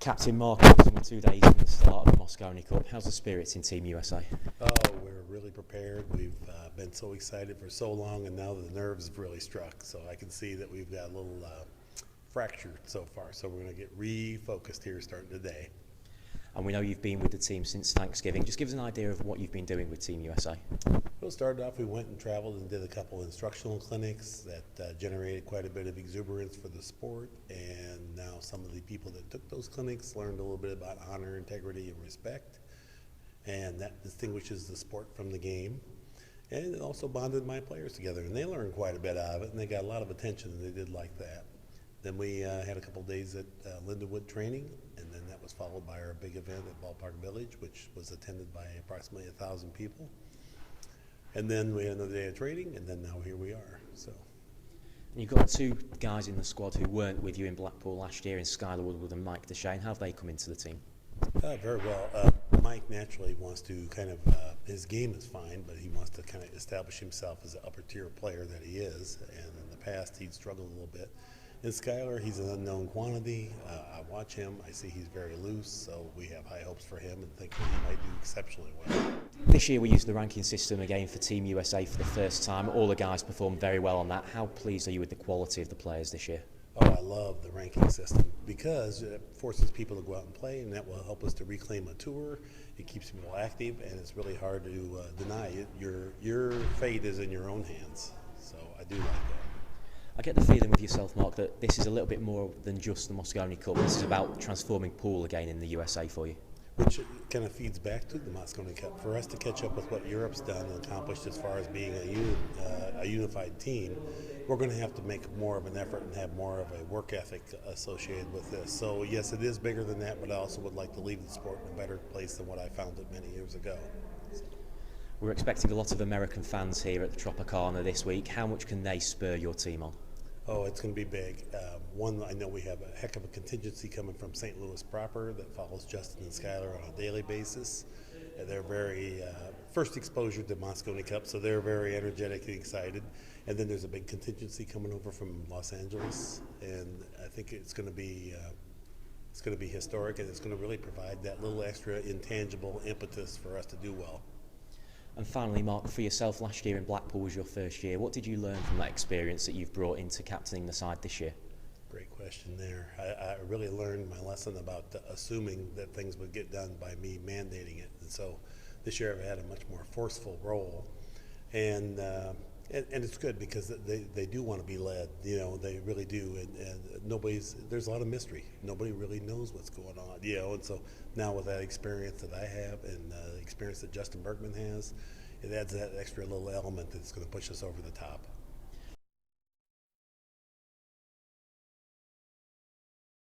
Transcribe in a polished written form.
Captain Mark, we're 2 days from the start of the Mosconi Cup. How's the spirits in Team USA? Oh, we're really prepared. We've been so excited for so long, and now the nerves have really struck. So I can see that we've got a little fractured so far. So we're going to get refocused here starting today. And we know you've been with the team since Thanksgiving. Just give us an idea of what you've been doing with Team USA. Well, started off, we went and traveled and did a couple instructional clinics that generated quite a bit of exuberance for the sport. And now some of the people that took those clinics learned a little bit about honor, integrity, and respect. And that distinguishes the sport from the game. And it also bonded my players together, and they learned quite a bit out of it, and they got a lot of attention, and they did like that. Then we had a couple days at Lindenwood training, and then that was followed by our big event at Ballpark Village, which was attended by approximately 1,000 people. And then we had another day of training, and then now here we are. So. And you've got two guys in the squad who weren't with you in Blackpool last year, in Skylar Woodward and Mike Deshane. How have they come into the team? Very well. Mike naturally wants to kind of, his game is fine, but he wants to kind of establish himself as an upper tier player that he is. And in the past, he'd struggled a little bit. In Skylar, he's an unknown quantity. I watch him. I see he's very loose, so we have high hopes for him and think that he might do exceptionally well. This year we used the ranking system again for Team USA for the first time. All the guys performed very well on that. How pleased are you with the quality of the players this year? Oh, I love the ranking system because it forces people to go out and play, and that will help us to reclaim a tour. It keeps people active, and it's really hard to deny it. Your fate is in your own hands, so I do like that. I get the feeling with yourself, Mark, that this is a little bit more than just the Mosconi Cup. This is about transforming pool again in the USA for you. Which kind of feeds back to the Mosconi Cup. For us to catch up with what Europe's done and accomplished as far as being a unified team, we're going to have to make more of an effort and have more of a work ethic associated with this. So yes, it is bigger than that, but I also would like to leave the sport in a better place than what I found it many years ago. We're expecting a lot of American fans here at the Tropicana this week. How much can they spur your team on? Oh, it's going to be big. One, I know we have a heck of a contingency coming from St. Louis proper that follows Justin and Skylar on a daily basis. They're very first exposure to Mosconi Cup, so they're very energetic and excited. And then there's a big contingency coming over from Los Angeles, and I think it's going to be historic, and it's going to really provide that little extra intangible impetus for us to do well. And finally, Mark, for yourself, last year in Blackpool was your first year. What did you learn from that experience that you've brought into captaining the side this year? Great question there. I really learned my lesson about assuming that things would get done by me mandating it. And so this year I've had a much more forceful role. And it's good because they do want to be led. You know, they really do. And there's a lot of mystery. Nobody really knows what's going on, you know. And so now with that experience that I have and the experience that Justin Bergman has, it adds that extra little element that's going to push us over the top.